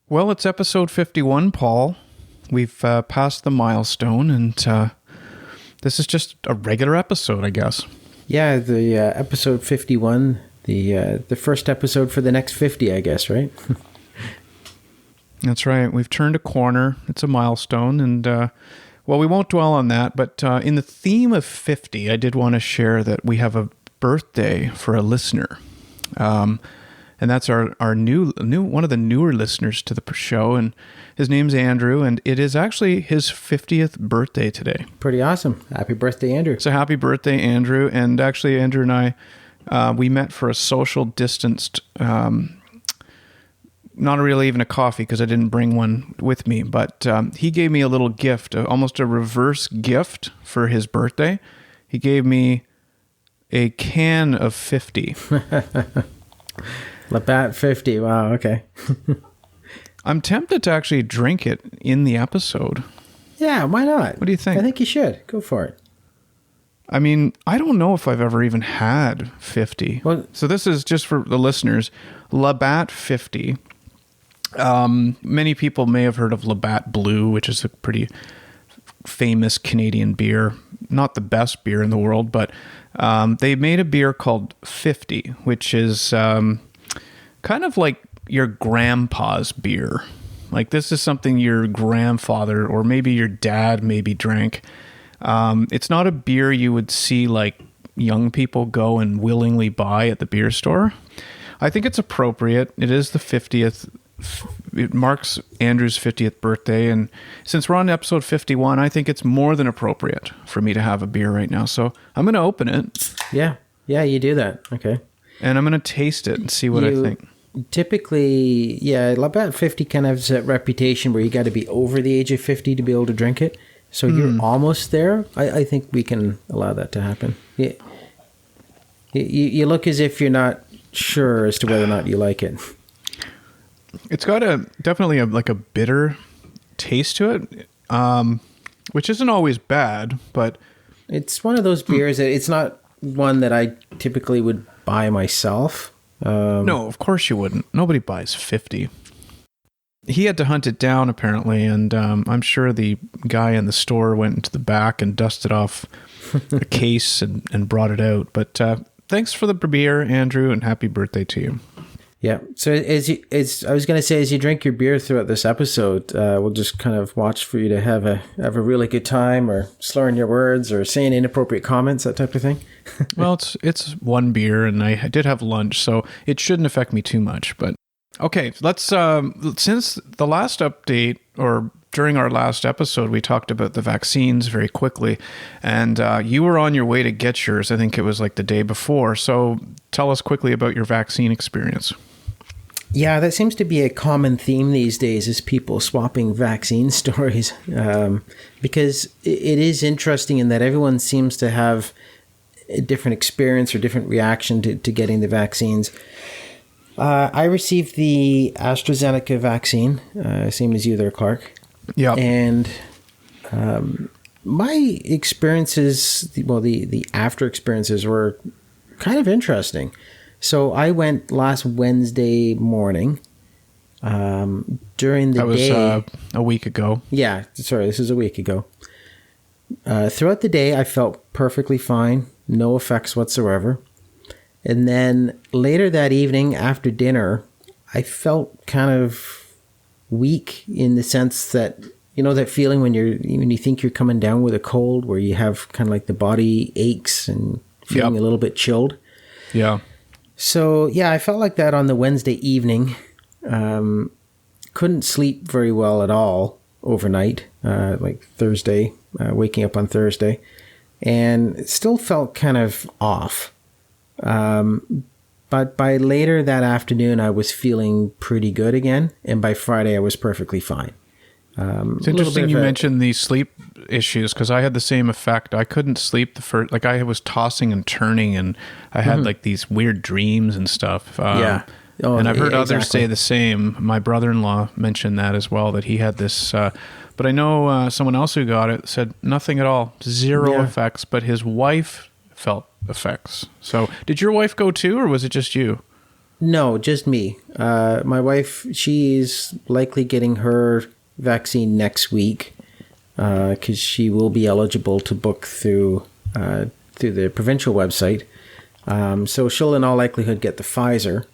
Well, it's episode 51, Paul. We've passed the milestone, and this is just a regular episode, I guess. Yeah, the episode 51, the first episode for the next 50, I guess, right? That's right. We've turned a corner. It's a milestone, and well, we won't dwell on that, but in the theme of 50, I did want to share that we have a birthday for a listener. And that's our new one of the newer listeners to the show, and his name's Andrew, and it is actually his 50th birthday today. Pretty awesome. Happy birthday, Andrew. So happy birthday, Andrew. And actually, Andrew and I, we met for a social distanced, not really even a coffee because I didn't bring one with me, but he gave me a little gift, almost a reverse gift for his birthday. He gave me a can of 50. Labatt 50. Wow, okay. I'm tempted to actually drink it in the episode. Yeah, why not? What do you think? I think you should. Go for it. I mean, I don't know if I've ever even had 50. Well, so this is just for the listeners. Labatt 50. Many people may have heard of Labatt Blue, which is a pretty famous Canadian beer. Not the best beer in the world, but they made a beer called 50, which is kind of like your grandpa's beer. Like, this is something your grandfather or maybe your dad maybe drank. It's not a beer you would see like young people go and willingly buy at the beer store. I think it's appropriate. It is the 50th. It marks Andrew's 50th birthday, and since we're on episode 51, I think it's more than appropriate for me to have a beer right now. So I'm going to open it. Yeah, you do that. Okay. And I'm going to taste it and see what I think. Typically, yeah, Labatt 50 kind of has that reputation where you got to be over the age of 50 to be able to drink it. So you're almost there. I think we can allow that to happen. You look as if you're not sure as to whether or not you like it. It's got definitely like a bitter taste to it, which isn't always bad, but it's one of those beers that it's not one that I typically would buy myself. No, of course you wouldn't. Nobody buys 50. He had to hunt it down apparently, and I'm sure the guy in the store went into the back and dusted off a case and brought it out. But thanks for the beer, Andrew, and happy birthday to you. Yeah. So as I was going to say, as you drink your beer throughout this episode, we'll just kind of watch for you to have a really good time, or slurring your words, or saying inappropriate comments, that type of thing. Well, it's one beer, and I did have lunch, so it shouldn't affect me too much. But okay, let's since the last update, or during our last episode, we talked about the vaccines very quickly, and you were on your way to get yours. I think it was like the day before. So tell us quickly about your vaccine experience. Yeah, that seems to be a common theme these days, is people swapping vaccine stories, because it is interesting in that everyone seems to have a different experience or different reaction to getting the vaccines. I received the AstraZeneca vaccine, same as you there, Clark. Yeah. And my experiences, the after experiences were kind of interesting. So I went last Wednesday morning. During the day... That was a week ago. Yeah, sorry, this is a week ago. Throughout the day, I felt perfectly fine. No effects whatsoever. And then later that evening, after dinner, I felt kind of weak, in the sense that, you know, that feeling when you think you're coming down with a cold, where you have kind of like the body aches and feeling a little bit chilled. Yeah. So, yeah, I felt like that on the Wednesday evening. Couldn't sleep very well at all overnight, like Thursday, waking up on Thursday, and it still felt kind of off. But by later that afternoon, I was feeling pretty good again, and by Friday, I was perfectly fine. It's interesting you mentioned these sleep issues, because I had the same effect. I couldn't sleep the first, like I was tossing and turning, and I had like these weird dreams and stuff. Yeah. Oh, and I've heard others say the same. My brother-in-law mentioned that as well, that he had this, but I know someone else who got it said nothing at all, zero effects, but his wife felt effects. So did your wife go too, or was it just you? No, just me. My wife, she's likely getting her vaccine next week because she will be eligible to book through the provincial website. So she'll in all likelihood get the Pfizer.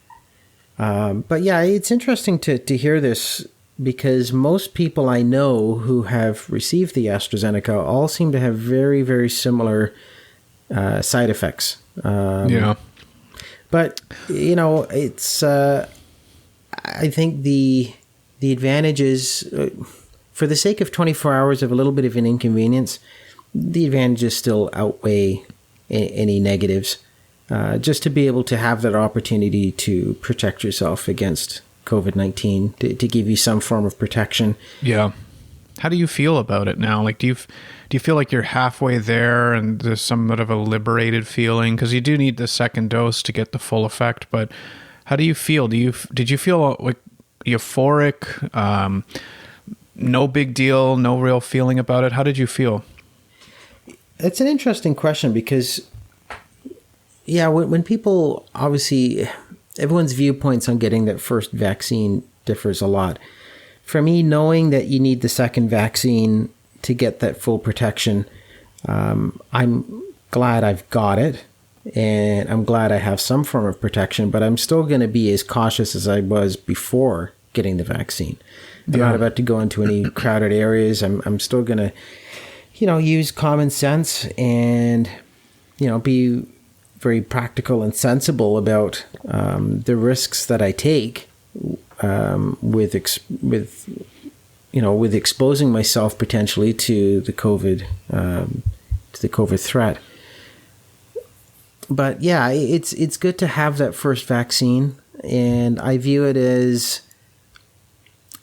But yeah, it's interesting to hear this because most people I know who have received the AstraZeneca all seem to have very, very similar side effects. Yeah. But, it's, I think the advantage is, for the sake of 24 hours of a little bit of an inconvenience, the advantages still outweigh any negatives. Just to be able to have that opportunity to protect yourself against COVID-19, to give you some form of protection. Yeah. How do you feel about it now? Like, do you feel like you're halfway there and there's somewhat of a liberated feeling? Because you do need the second dose to get the full effect. But how do you feel? Did you feel like euphoric? No big deal, no real feeling about it. How did you feel? It's an interesting question because, yeah, when people, obviously, everyone's viewpoints on getting that first vaccine differs a lot. For me, knowing that you need the second vaccine to get that full protection, I'm glad I've got it, and I'm glad I have some form of protection, but I'm still going to be as cautious as I was before getting the vaccine. I'm not about to go into any crowded areas. I'm still going to, use common sense and, be very practical and sensible about the risks that I take with exposing myself potentially to the COVID threat. But yeah, it's good to have that first vaccine, and I view it as,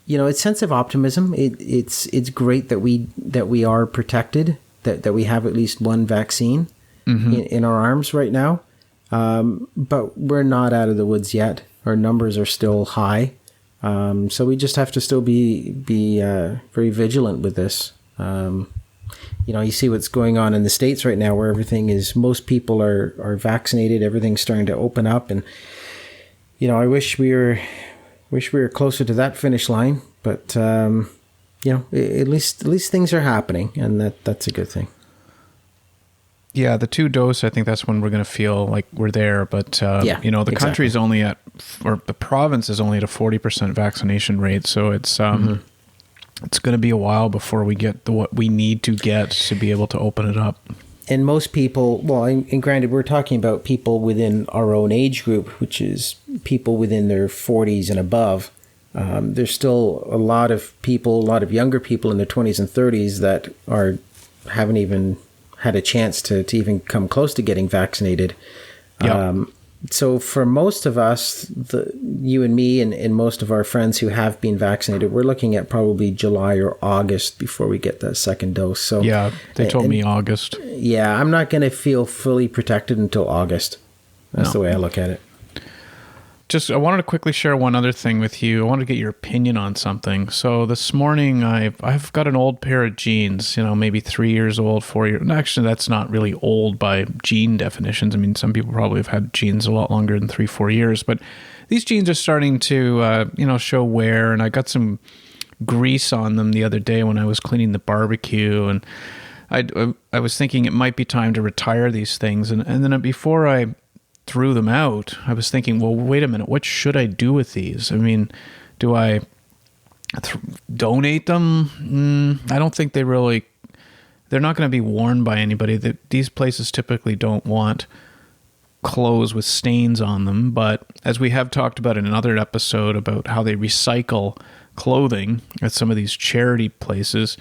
it's sense of optimism. It's great that we are protected, that we have at least one vaccine in our arms right now. But we're not out of the woods yet. Our numbers are still high. So we just have to still be very vigilant with this. You see what's going on in the States right now, where most people are vaccinated. Everything's starting to open up, and I wish we were closer to that finish line. But at least things are happening, and that's a good thing. Yeah, the 2 dose, I think that's when we're going to feel like we're there. But, the country's only or the province is only at a 40% vaccination rate. So it's going to be a while before we get what we need to get to be able to open it up. And most people, and granted, we're talking about people within our own age group, which is people within their 40s and above. There's still a lot of younger people in their 20s and 30s that haven't even had a chance to even come close to getting vaccinated. Yep. So for most of us, you and me and most of our friends who have been vaccinated, we're looking at probably July or August before we get that second dose. So yeah, they told me August. Yeah, I'm not going to feel fully protected until August. That's the way I look at it. I wanted to quickly share one other thing with you. I wanted to get your opinion on something. So this morning, I've got an old pair of jeans, maybe 3 years old, 4 years. Actually, that's not really old by jean definitions. I mean, some people probably have had jeans a lot longer than 3-4 years. But these jeans are starting to, show wear. And I got some grease on them the other day when I was cleaning the barbecue. And I was thinking it might be time to retire these things. And then before I threw them out, I was thinking, well, wait a minute, what should I do with these? I mean, do I donate them? I don't think they're not going to be worn by anybody. These places typically don't want clothes with stains on them, but as we have talked about in another episode about how they recycle clothing at some of these charity places,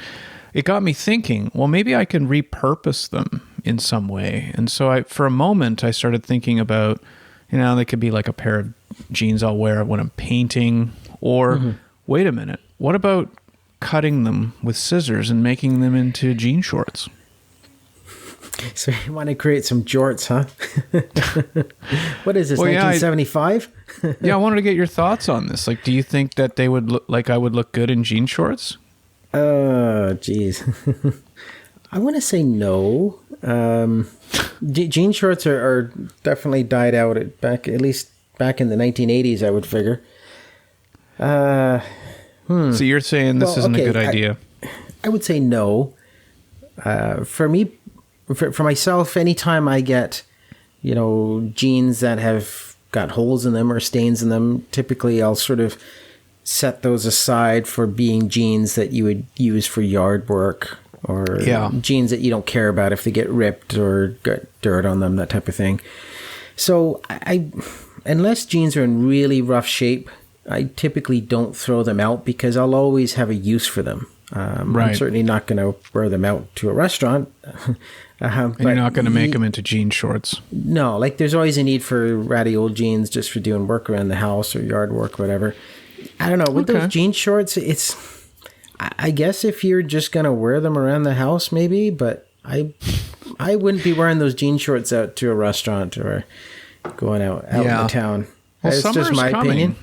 it got me thinking, well, maybe I can repurpose them in some way. And so for a moment, I started thinking about, they could be like a pair of jeans I'll wear when I'm painting, or wait a minute, what about cutting them with scissors and making them into jean shorts? So you want to create some jorts, huh? What is this, 1975? Yeah, I wanted to get your thoughts on this. Like, do you think that they would look like I would look good in jean shorts? Oh, geez. I want to say no. Jean shorts are definitely died out back at least back in the 1980s, I would figure. So you're saying this isn't a good idea? I would say no. For me, for myself, anytime I get, jeans that have got holes in them or stains in them, typically I'll sort of set those aside for being jeans that you would use for yard work, or jeans that you don't care about if they get ripped or got dirt on them, that type of thing. So unless jeans are in really rough shape, I typically don't throw them out because I'll always have a use for them. I'm certainly not going to wear them out to a restaurant. And you're not going to make them into jean shorts. No, like there's always a need for ratty old jeans just for doing work around the house or yard work, whatever. I don't know. With those jean shorts, I guess if you're just going to wear them around the house, maybe, but I wouldn't be wearing those jean shorts out to a restaurant or going out in the town. Well, it's just my opinion.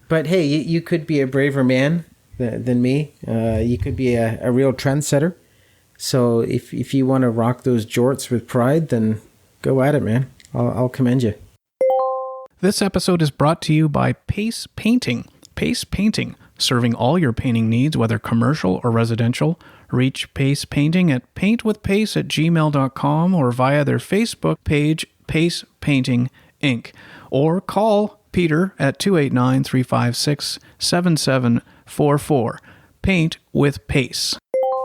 But hey, you could be a braver man than me. You could be a real trendsetter. So if you want to rock those jorts with pride, then go at it, man. I'll commend you. This episode is brought to you by Pace Painting. Pace Painting, serving all your painting needs, whether commercial or residential. Reach Pace Painting at paintwithpace@gmail.com or via their Facebook page, Pace Painting Inc. Or call Peter at 289-356-7744. Paint with Pace.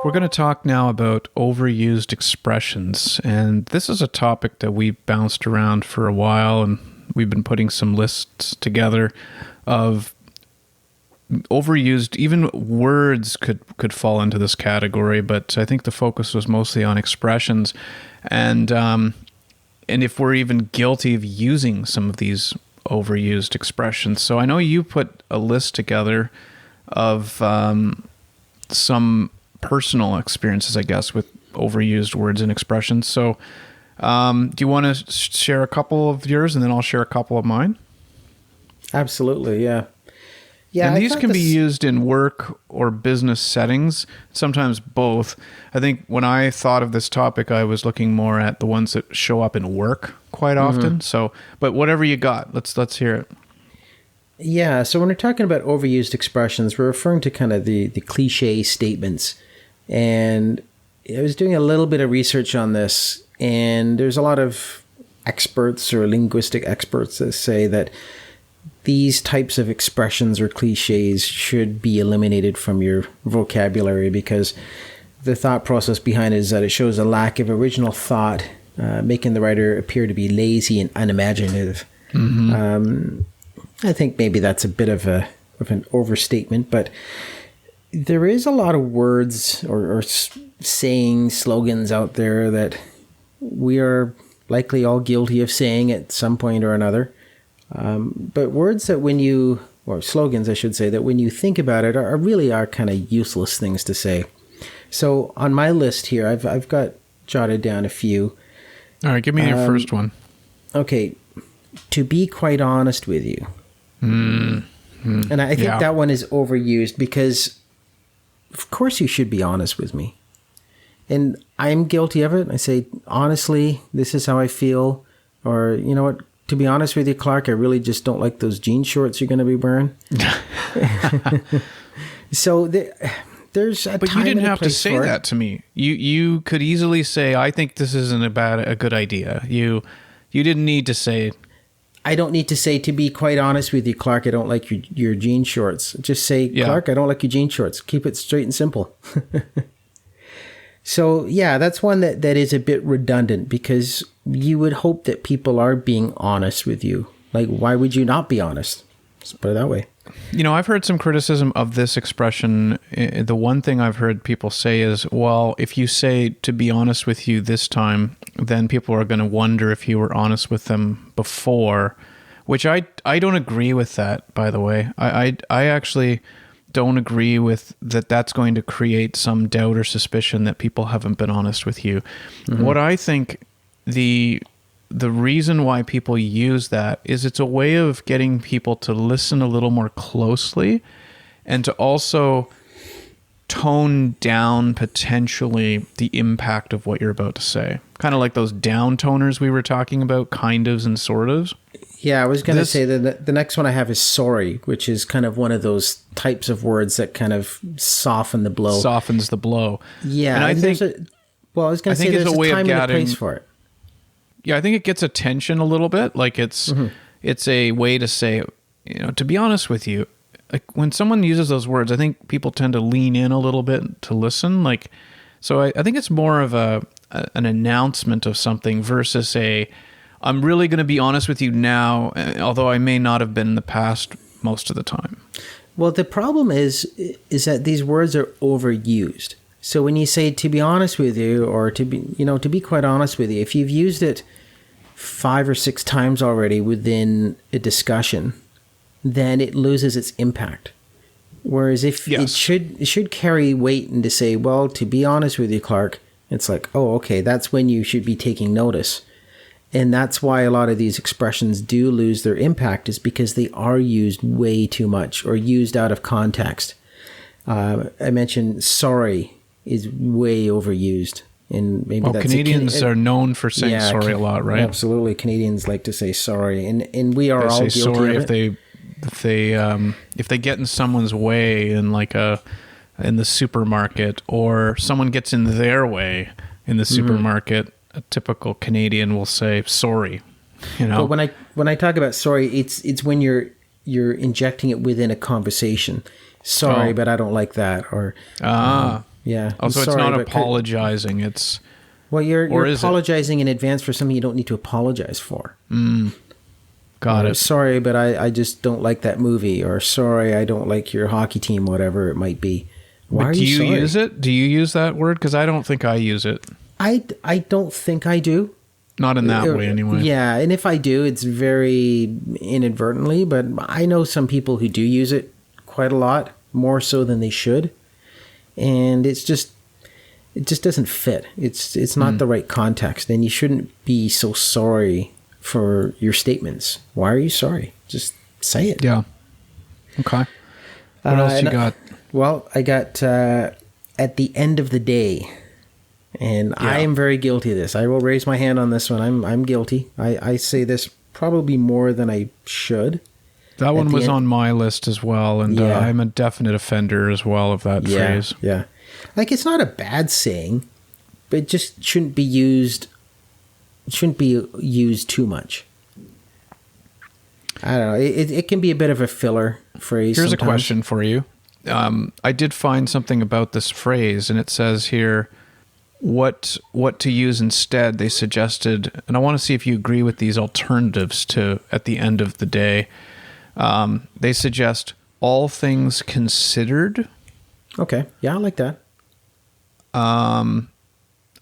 We're going to talk now about overused expressions, and this is a topic that we bounced around for a while, and we've been putting some lists together of overused. Even words could fall into this category, but I think the focus was mostly on expressions, and if we're even guilty of using some of these overused expressions. So I know you put a list together of some personal experiences, I guess, with overused words and expressions. So do you want to share a couple of yours and then I'll share a couple of mine? Absolutely, yeah. Yeah, and these can be used in work or business settings, sometimes both. I think when I thought of this topic, I was looking more at the ones that show up in work quite often. So, but whatever you got, let's hear it. Yeah, so when we're talking about overused expressions, we're referring to kind of the cliche statements. And I was doing a little bit of research on this, and there's a lot of experts or linguistic experts that say that these types of expressions or cliches should be eliminated from your vocabulary because the thought process behind it is that it shows a lack of original thought, making the writer appear to be lazy and unimaginative. Mm-hmm. I think maybe that's a bit of an overstatement, but there is a lot of words or sayings, slogans out there that we are likely all guilty of saying at some point or another. But words that or slogans, I should say, that when you think about it are really kind of useless things to say. So on my list here, I've got jotted down a few. All right, give me your first one. Okay, to be quite honest with you. And I think that one is overused because, of course, you should be honest with me. And I'm guilty of it. I say, honestly, this is how I feel. Or, you know what? To be honest with you, Clark, I really just don't like those jean shorts you're going to be wearing. So there's a time and a place for it. But you didn't have to say that to me. You could easily say, I think this isn't a good idea. You didn't need to say. I don't need to say, to be quite honest with you, Clark, I don't like your jean shorts. Just say, Clark, I don't like your jean shorts. Keep it straight and simple. So, yeah, that's one that is a bit redundant because you would hope that people are being honest with you. Like, why would you not be honest? Let's put it that way. You know, I've heard some criticism of this expression. The one thing I've heard people say is, well, if you say, to be honest with you this time, then people are going to wonder if you were honest with them before, which I don't agree with that, by the way. I actually don't agree with that. That's going to create some doubt or suspicion that people haven't been honest with you. Mm-hmm. What I think the reason why people use that is it's a way of getting people to listen a little more closely and to also tone down potentially the impact of what you're about to say. Kind of like those downtoners we were talking about, kind ofs and sort ofs. Yeah, I was going to say that the next one I have is sorry, which is kind of one of those types of words that kind of soften the blow. Softens the blow. Yeah, and I think I was going to say there's a time and a place for it. Yeah, I think it gets attention a little bit. Like it's a way to say, to be honest with you, like when someone uses those words, I think people tend to lean in a little bit to listen. Like, so I think it's more of an announcement of something versus I'm really going to be honest with you now, although I may not have been in the past most of the time. Well, the problem is that these words are overused. So when you say to be honest with you, or to be quite honest with you, if you've used it 5 or 6 times already within a discussion, then it loses its impact. Whereas if it should carry weight, and to say, well, to be honest with you, Clark, it's like, oh, okay, that's when you should be taking notice. And that's why a lot of these expressions do lose their impact, is because they are used way too much or used out of context. I mentioned sorry is way overused. And maybe that's Canadians are known for saying sorry a lot, right? Absolutely. Canadians like to say sorry. And we are all guilty sorry of it. if they get in someone's way in in the supermarket, or someone gets in their way in the supermarket, a typical Canadian will say sorry. But when I talk about sorry, it's when you're injecting it within a conversation. Sorry, but I don't like that. Or yeah. Also, it's not apologizing. It's you're apologizing in advance for something you don't need to apologize for. Got it. Sorry, but I just don't like that movie. Or sorry, I don't like your hockey team, whatever it might be. Why are you sorry? Use it? Do you use that word? Because I don't think I use it. I don't think I do. Not in that way, anyway. Yeah, and if I do, it's very inadvertently. But I know some people who do use it quite a lot, more so than they should. And it just doesn't fit. It's not the right context, and you shouldn't be so sorry for your statements. Why are you sorry? Just say it. Yeah. Okay. What else you got? Well, I got at the end of the day, and I am very guilty of this. I will raise my hand on this one. I'm guilty. I say this probably more than I should. That one was on my list as well, and I'm a definite offender as well of that phrase. Yeah. Like, it's not a bad saying, but it just shouldn't be used too much. I don't know. It can be a bit of a filler phrase. Here's sometimes. A question for you. I did find something about this phrase, and it says here what to use instead. They suggested, and I want to see if you agree with these alternatives to at the end of the day. They suggest all things considered. Okay. Yeah, I like that.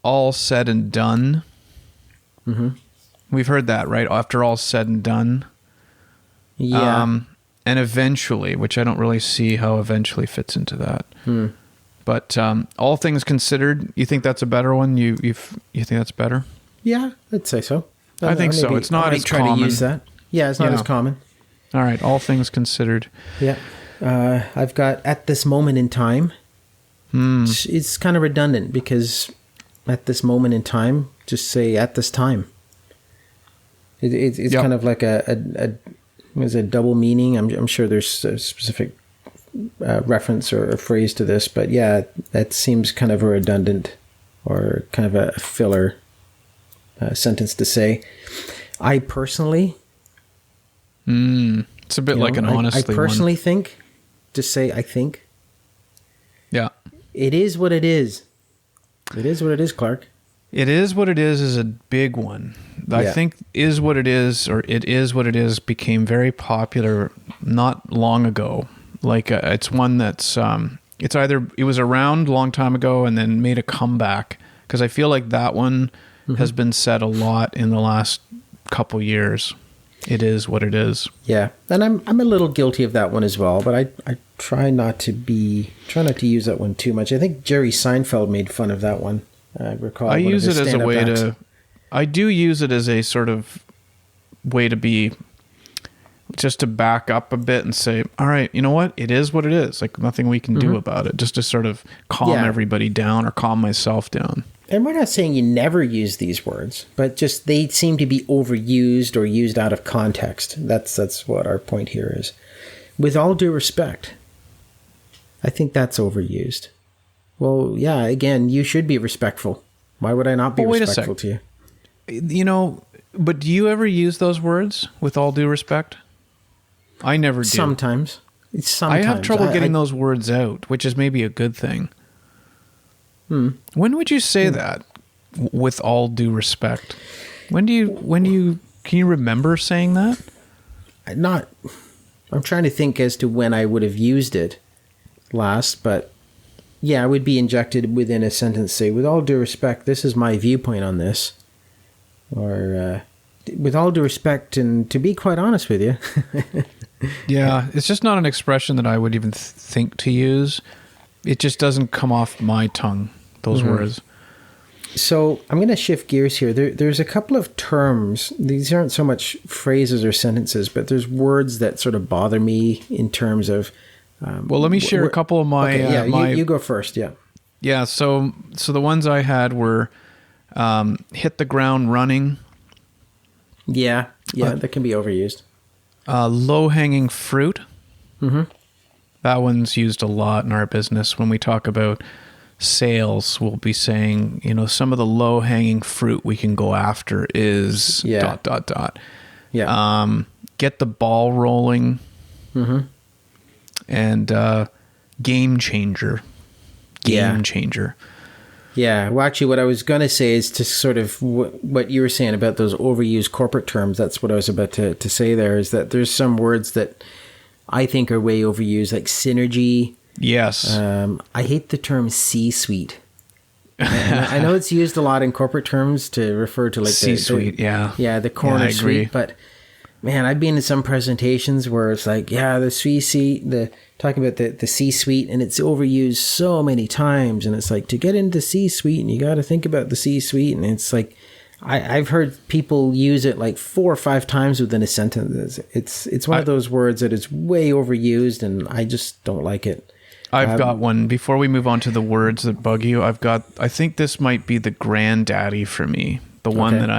All said and done. Mm-hmm. We've heard that, right? After all said and done. Yeah. And eventually, which I don't really see how eventually fits into that. But all things considered, you think that's a better one? You think that's better? Yeah, I'd say so. I think so. It's not as common. I might try to use that. Yeah, it's not as common. All right, all things considered. Yeah. I've got at this moment in time. It's kind of redundant, because at this moment in time, just say at this time. It's kind of like a double meaning. I'm sure there's a specific reference or a phrase to this, but yeah, that seems kind of a redundant or kind of a filler sentence to say. I personally... it's a bit like an honestly I personally think, just say I think. Yeah. It is what it is. It is what it is, Clark. It is what it is a big one. I think is what it is, or it is what it is, became very popular not long ago. Like it's one that's it's either it was around a long time ago and then made a comeback, because I feel like that one has been said a lot in the last couple years. It is what it is. Yeah, and I'm a little guilty of that one as well, but I try not to use that one too much. I think Jerry Seinfeld made fun of that one. I recall. I use it as a way to. I do use it as a sort of way to be, just to back up a bit and say, all right, you know what? It is what it is. Like, nothing we can do about it. Just to sort of calm everybody down, or calm myself down. And we're not saying you never use these words, but just they seem to be overused or used out of context. That's what our point here is. With all due respect, I think that's overused. Well, yeah, again, you should be respectful. Why would I not be respectful to you? You know, but do you ever use those words, with all due respect? I never do. Sometimes. I have trouble getting those words out, which is maybe a good thing. When would you say that, with all due respect? Can you remember saying that? I'm trying to think as to when I would have used it last, but yeah, it would be injected within a sentence. Say, with all due respect, this is my viewpoint on this. Or, with all due respect, and to be quite honest with you. Yeah, it's just not an expression that I would even think to use. It just doesn't come off my tongue, those words. So I'm going to shift gears here. There's a couple of terms. These aren't so much phrases or sentences, but there's words that sort of bother me in terms of... well, let me share a couple of my... Okay, you go first, yeah. Yeah, so the ones I had were hit the ground running. Yeah, that can be overused. Low-hanging fruit. Mm-hmm. That one's used a lot in our business. When we talk about sales, we'll be saying, some of the low-hanging fruit we can go after is ... Yeah. Get the ball rolling. Mm-hmm. And game changer. Game changer. Yeah, well, actually, what I was going to say is to sort of what you were saying about those overused corporate terms. That's what I was about to say there, is that there's some words that I think are way overused, like synergy. Yes. I hate the term C-suite. I know it's used a lot in corporate terms to refer to like C-suite, the corner suite, but man, I've been in some presentations where it's like, the C-suite, talking about the C-suite, and it's overused so many times, and it's like, to get into C-suite, and you got to think about the C-suite, and it's like, I've heard people use it like 4 or 5 times within a sentence. It's one of those words that is way overused, and I just don't like it. I've got one. Before we move on to the words that bug you, I think this might be the granddaddy for me, the one that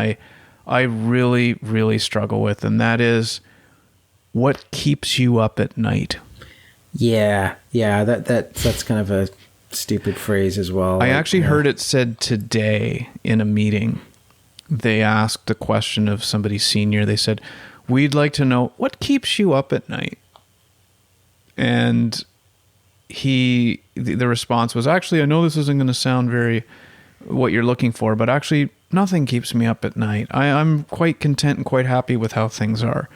I really, really struggle with, and that is, what keeps you up at night? Yeah, that's kind of a stupid phrase as well. I actually heard it said today in a meeting. They asked a question of somebody senior. They said, "We'd like to know what keeps you up at night." And the response was, "Actually, I know this isn't going to sound very what you're looking for, but actually nothing keeps me up at night. I'm quite content and quite happy with how things are."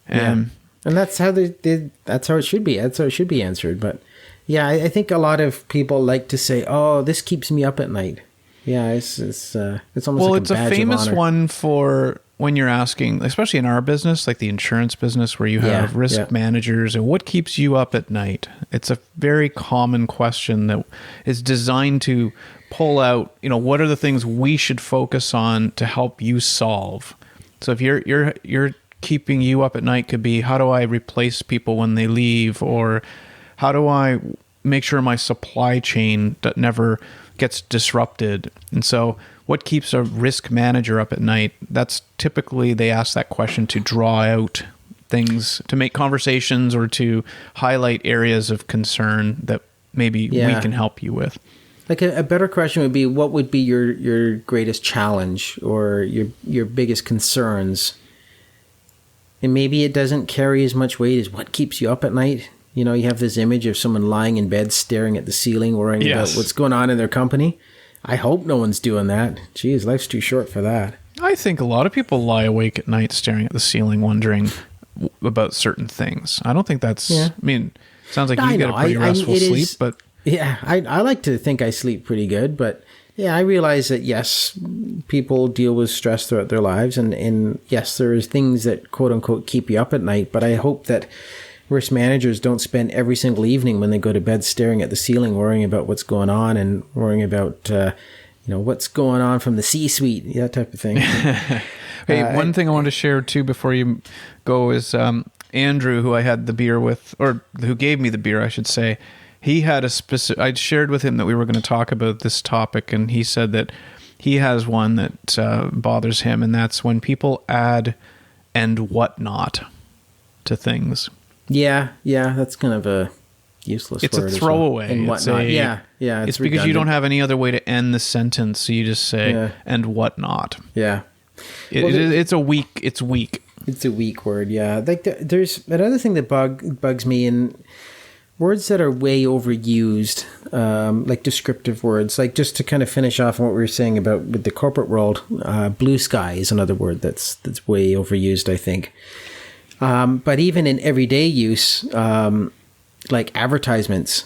And that's how that's how it should be. That's how it should be answered. But yeah, I think a lot of people like to say, "Oh, this keeps me up at night." Yeah, it's almost like it's a famous one for when you're asking, especially in our business, like the insurance business, where you have risk managers, and what keeps you up at night? It's a very common question that is designed to pull out, what are the things we should focus on to help you solve. So if you're keeping you up at night could be, how do I replace people when they leave, or how do I make sure my supply chain that never gets disrupted? And so what keeps a risk manager up at night? That's typically, they ask that question to draw out things, to make conversations or to highlight areas of concern that maybe we can help you with. Like a better question would be, what would be your greatest challenge or your biggest concerns? And maybe it doesn't carry as much weight as what keeps you up at night. You have this image of someone lying in bed staring at the ceiling, worrying about what's going on in their company. I hope no one's doing that. Jeez, life's too short for that. I think a lot of people lie awake at night staring at the ceiling, wondering about certain things. I don't think that's... I mean, it sounds like you get a pretty restful sleep, but... Yeah, I like to think I sleep pretty good, but yeah, I realize that, yes, people deal with stress throughout their lives, and yes, there is things that, quote-unquote, keep you up at night, but I hope that risk managers don't spend every single evening when they go to bed staring at the ceiling, worrying about what's going on and worrying about, what's going on from the C-suite, that type of thing. Hey, one thing I want to share, too, before you go is Andrew, who I had the beer with, or who gave me the beer, I should say, He had a specific... I shared with him that we were going to talk about this topic, and he said that he has one that bothers him, and that's when people add and whatnot to things. Yeah, that's kind of a useless word. It's a throwaway. And whatnot. Yeah. It's because you don't have any other way to end the sentence, so you just say and whatnot. Yeah. It's weak. It's a weak word, yeah. Like there's another thing that bugs me in words that are way overused, like descriptive words. Like just to kind of finish off on what we were saying about with the corporate world, blue sky is another word that's way overused, I think. But even in everyday use, like advertisements,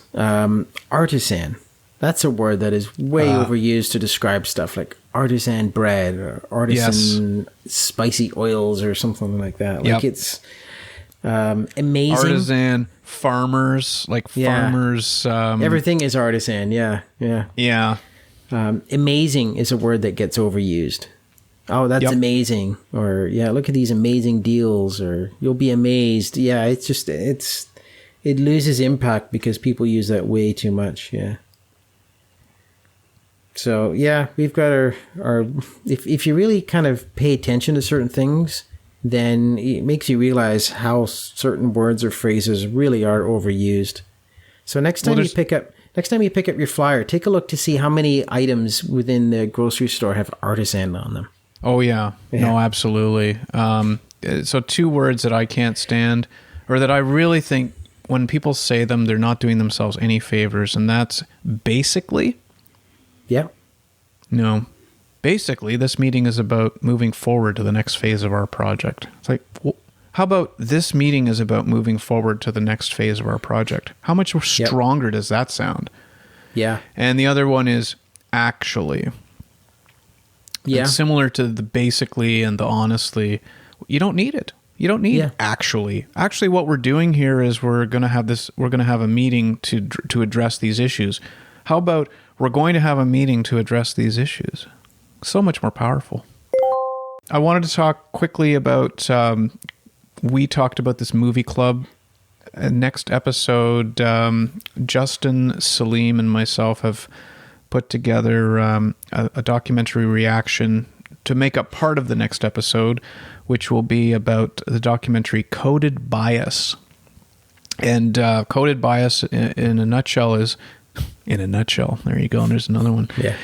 artisan. That's a word that is way overused to describe stuff like artisan bread or artisan spicy oils or something like that. Like it's amazing. Artisan, farmers, farmers. Everything is artisan. Yeah. Amazing is a word that gets overused. Oh, that's amazing. Or look at these amazing deals, or you'll be amazed. Yeah, it's just it loses impact because people use that way too much. Yeah. So we've got our if you really kind of pay attention to certain things, then it makes you realize how certain words or phrases really are overused. So next time you pick up your flyer, take a look to see how many items within the grocery store have artisan on them. Oh yeah. No, absolutely. So two words that I can't stand, or that I really think when people say them, they're not doing themselves any favors, and that's basically. Yeah. No. Basically, this meeting is about moving forward to the next phase of our project. It's like, how about this meeting is about moving forward to the next phase of our project? How much stronger does that sound? Yeah. And the other one is actually. Yeah. And similar to the basically and the honestly, you don't need it. You don't need actually. Actually, what we're doing here is we're going to have a meeting to address these issues. How about we're going to have a meeting to address these issues? So much more powerful. I wanted to talk quickly about, we talked about this movie club. Next episode, Justin, Salim, and myself have put together a documentary reaction to make up part of the next episode, which will be about the documentary Coded Bias. And Coded Bias, in a nutshell, is... In a nutshell, there you go. And there's another one. Yeah.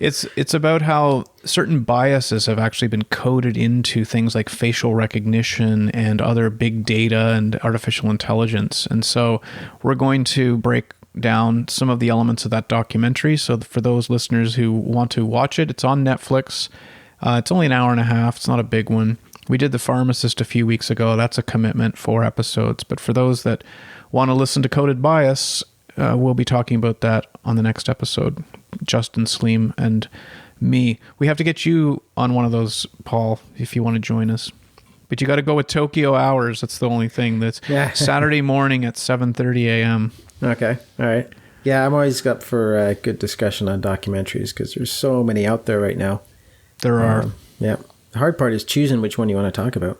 It's about how certain biases have actually been coded into things like facial recognition and other big data and artificial intelligence. And so we're going to break down some of the elements of that documentary. So for those listeners who want to watch it, it's on Netflix. It's only an hour and a half. It's not a big one. We did The Pharmacist a few weeks ago. That's a commitment, 4 episodes. But for those that want to listen to Coded Bias, we'll be talking about that on the next episode. Justin, Salim, and me. We have to get you on one of those, Paul, if you want to join us. But you got to go with Tokyo hours. That's the only thing. That's Saturday morning at 7:30 a.m. Okay. All right. Yeah, I'm always up for a good discussion on documentaries because there's so many out there right now. There are. Yeah. The hard part is choosing which one you want to talk about.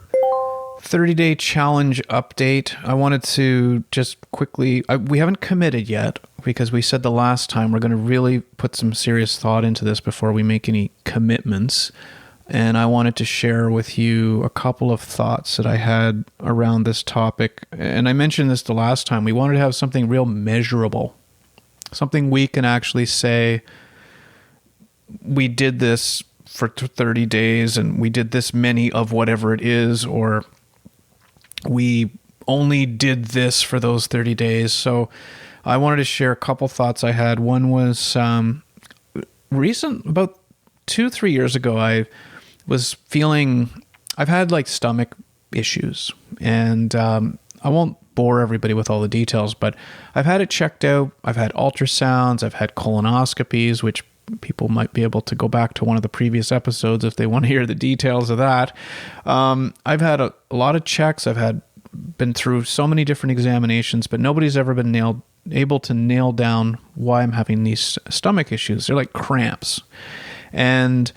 30-day challenge update. I wanted to just quickly... we haven't committed yet because we said the last time we're going to really put some serious thought into this before we make any commitments. And I wanted to share with you a couple of thoughts that I had around this topic. And I mentioned this the last time. We wanted to have something real measurable. Something we can actually say, we did this for 30 days and we did this many of whatever it is, or we only did this for those 30 days. So I wanted to share a couple thoughts I had. One was about 2-3 years ago, I was feeling, I've had like stomach issues, and I won't bore everybody with all the details, but I've had it checked out. I've had ultrasounds, I've had colonoscopies, which people might be able to go back to one of the previous episodes if they want to hear the details of that. I've had a lot of checks. I've been through so many different examinations, but nobody's ever been able to nail down why I'm having these stomach issues. They're like cramps. And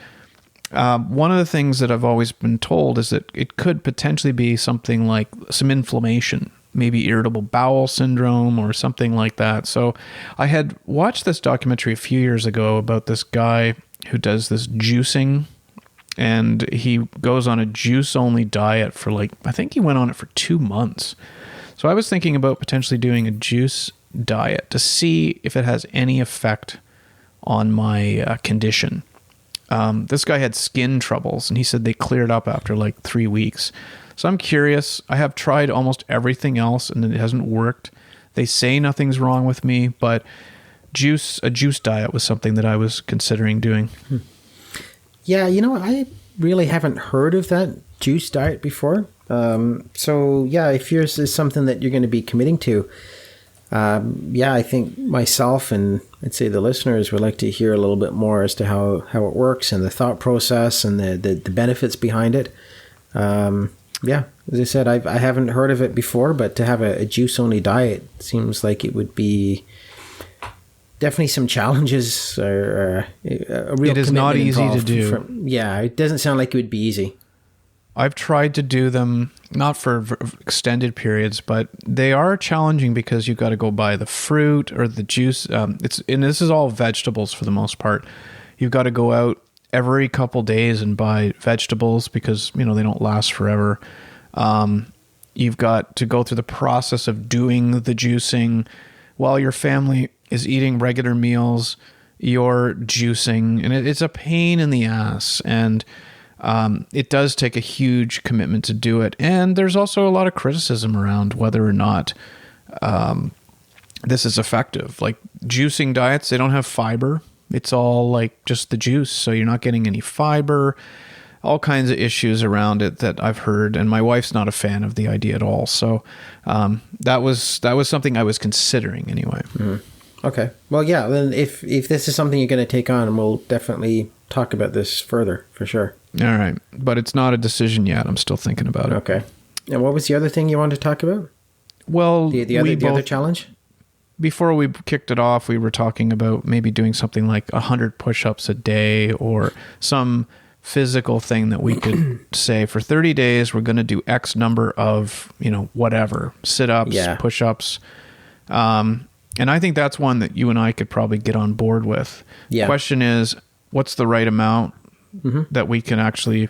one of the things that I've always been told is that it could potentially be something like some inflammation. maybe irritable bowel syndrome or something like that. So I had watched this documentary a few years ago about this guy who does this juicing, and he goes on a juice-only diet for I think he went on it for 2 months. So I was thinking about potentially doing a juice diet to see if it has any effect on my condition. This guy had skin troubles, and he said they cleared up after 3 weeks. So I'm curious. I have tried almost everything else, and it hasn't worked. They say nothing's wrong with me, but a juice diet was something that I was considering doing. Yeah, I really haven't heard of that juice diet before. So yeah, if yours is something that you're going to be committing to, I think myself and I'd say the listeners would like to hear a little bit more as to how it works and the thought process and the benefits behind it. As I said, I haven't heard of it before, but to have a juice-only diet seems like it would be definitely some challenges or a real. It is not easy to do. It doesn't sound like it would be easy. I've tried to do them, not for extended periods, but they are challenging because you've got to go buy the fruit or the juice. And this is all vegetables for the most part. You've got to go out every couple days and buy vegetables because, they don't last forever. You've got to go through the process of doing the juicing while your family is eating regular meals. You're juicing, and it's a pain in the ass. And it does take a huge commitment to do it. And there's also a lot of criticism around whether or not this is effective. Like juicing diets, they don't have fiber. It's all just the juice. So you're not getting any fiber, all kinds of issues around it that I've heard. And my wife's not a fan of the idea at all. So that was something I was considering anyway. Mm-hmm. Okay. Well, yeah, then if this is something you're going to take on, we'll definitely talk about this further for sure. All right. But it's not a decision yet. I'm still thinking about it. Okay. And what was the other thing you wanted to talk about? Well, the other challenge? Before we kicked it off, we were talking about maybe doing something like 100 push-ups a day or some physical thing that we could say for 30 days, we're going to do X number of, whatever, sit-ups, push-ups. And I think that's one that you and I could probably get on board with. Yeah. The question is, what's the right amount that we can actually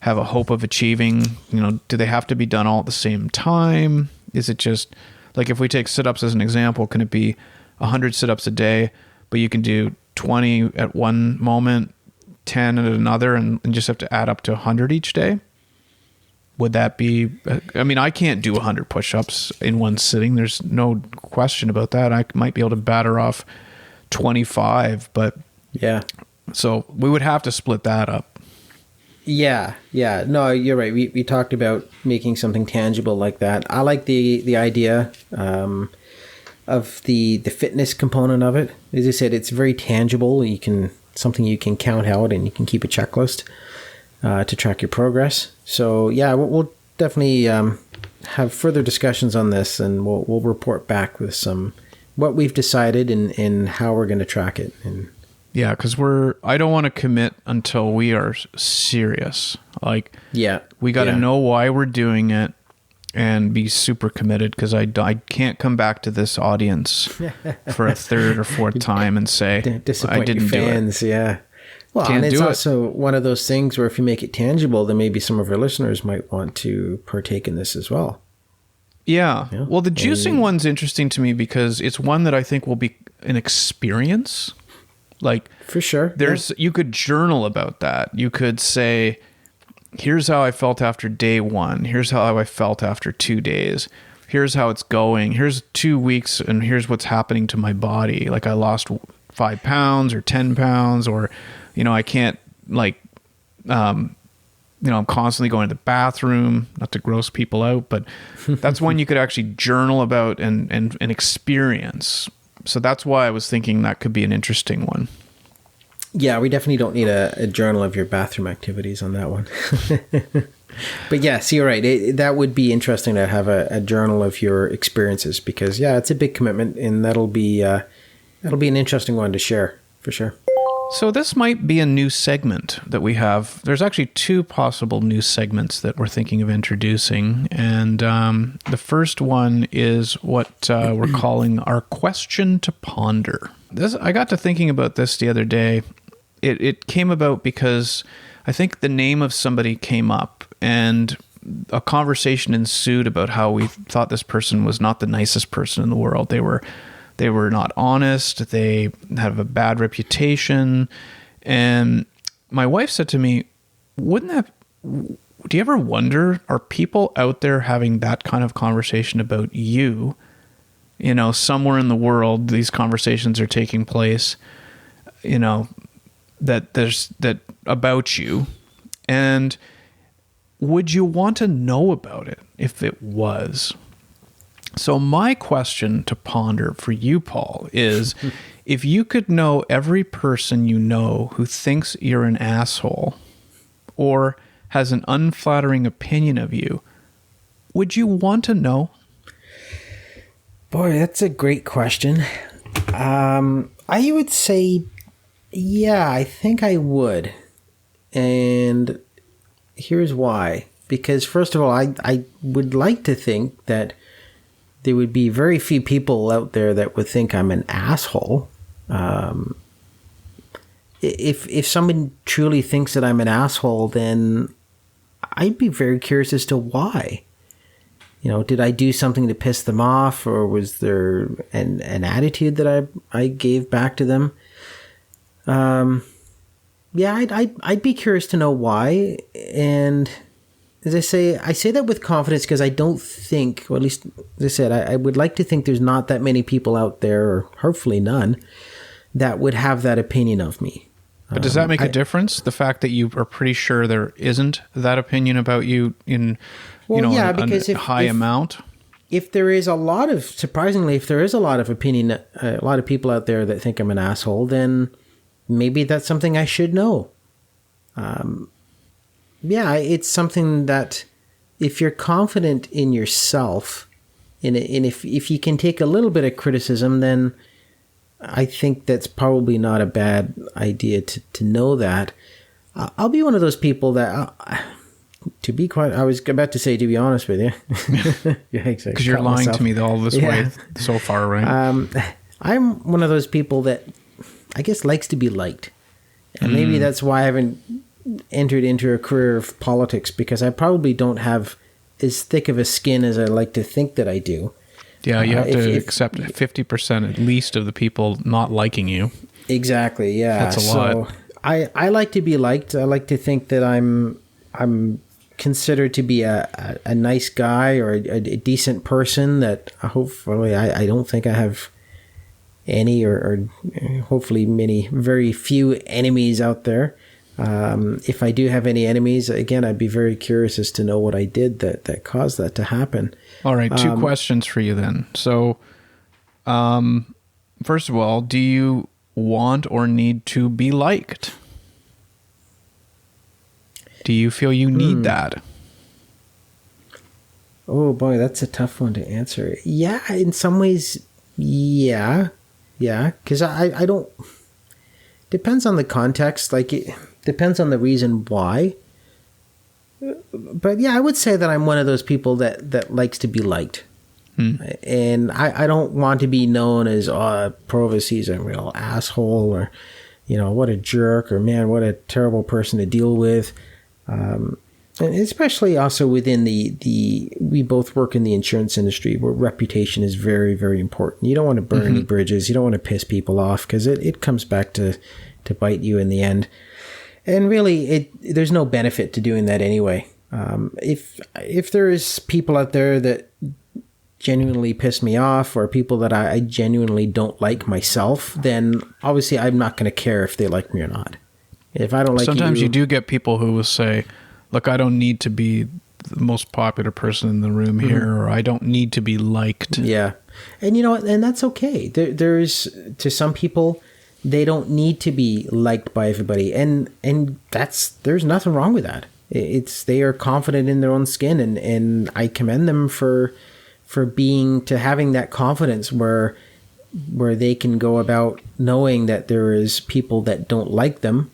have a hope of achieving? Do they have to be done all at the same time? Is it just if we take sit-ups as an example, can it be 100 sit-ups a day, but you can do 20 at one moment, 10 at another, and just have to add up to 100 each day? Would that be, I can't do 100 push-ups in one sitting. There's no question about that. I might be able to batter off 25, but yeah. So we would have to split that up. Yeah. No, you're right. We talked about making something tangible like that. I like the idea of the fitness component of it. As I said, it's very tangible. Something you can count out and you can keep a checklist to track your progress. So yeah, we'll definitely have further discussions on this, and we'll report back with what we've decided and how we're going to track it. And yeah, because I don't want to commit until we are serious. We got to know why we're doing it and be super committed, because I can't come back to this audience for a third or fourth time and say I didn't do it. Yeah. Well, and it's also one of those things where if you make it tangible, then maybe some of our listeners might want to partake in this as well. Yeah. Well, the juicing one's interesting to me because it's one that I think will be an experience. For sure. You could journal about that. You could say, here's how I felt after day 1. Here's how I felt after 2 days. Here's how it's going. Here's 2 weeks, and here's what's happening to my body. I lost 5 pounds or 10 pounds, or, I can't, I'm constantly going to the bathroom, not to gross people out, but that's one you could actually journal about and experience. So that's why I was thinking that could be an interesting one. Yeah, we definitely don't need a journal of your bathroom activities on that one. But yes, you're right. That would be interesting to have a journal of your experiences, because it's a big commitment, and that'll be an interesting one to share for sure. So this might be a new segment that we have. There's actually 2 possible new segments that we're thinking of introducing. And the first one is what we're calling our question to ponder. I got to thinking about this the other day. It came about because I think the name of somebody came up and a conversation ensued about how we thought this person was not the nicest person in the world. They were not honest. They have a bad reputation. And my wife said to me, do you ever wonder, are people out there having that kind of conversation about you? You know, somewhere in the world, these conversations are taking place, you know, that about you. And would you want to know about it if it was? So my question to ponder for you, Paul, is if you could know every person you know who thinks you're an asshole or has an unflattering opinion of you, would you want to know? Boy, that's a great question. I would say, yeah, I think I would. And here's why. Because first of all, I would like to think that there would be very few people out there that would think I'm an asshole. If someone truly thinks that I'm an asshole, then I'd be very curious as to why. You know, did I do something to piss them off, or was there an attitude that I gave back to them? Yeah, I'd be curious to know why. And as I say that with confidence because I don't think, or at least, as I said, I would like to think there's not that many people out there, or hopefully none, that would have that opinion of me. But does that make a difference? The fact that you are pretty sure there isn't that opinion about you in, because a high amount? If there is a lot of, surprisingly, if there is a lot of opinion, a lot of people out there that think I'm an asshole, then maybe that's something I should know. Yeah, it's something that if you're confident in yourself, and if you can take a little bit of criticism, then I think that's probably not a bad idea to know that. I'll be one of those people that, to be quite, I was about to say, to be honest with you. Yeah, exactly. Because you're lying to me all this way so far, right? I'm one of those people that I guess likes to be liked. And maybe that's why I haven't entered into a career of politics, because I probably don't have as thick of a skin as I like to think that I do. Yeah, you have to accept 50% at least of the people not liking you. Exactly, yeah. That's a lot. So I like to be liked. I like to think that I'm considered to be a nice guy, or a decent person, that hopefully I don't think I have any or hopefully very few enemies out there. If I do have any enemies, again, I'd be very curious as to know what I did that caused that to happen. All right, 2 questions for you then. So, first of all, do you want or need to be liked? Do you feel you need that? Oh boy, that's a tough one to answer. Yeah, in some ways, yeah, because I don't. Depends on the context. Like, it depends on the reason why. But yeah, I would say that I'm one of those people that likes to be liked. And I don't want to be known as, Provis, he's a real asshole, or, what a jerk, or man, what a terrible person to deal with. And especially also within we both work in the insurance industry, where reputation is very, very important. You don't want to burn any bridges. You don't want to piss people off, because it comes back to bite you in the end. And really, there's no benefit to doing that anyway. If there is people out there that genuinely piss me off, or people that I genuinely don't like myself, then obviously I'm not going to care if they like me or not. If I don't like Sometimes you do get people who will say, look, I don't need to be the most popular person in the room here, or I don't need to be liked. Yeah. And and that's okay. There's, to some people, they don't need to be liked by everybody. And there's nothing wrong with that. They are confident in their own skin, and I commend them for having that confidence where where they can go about knowing that there is people that don't like them,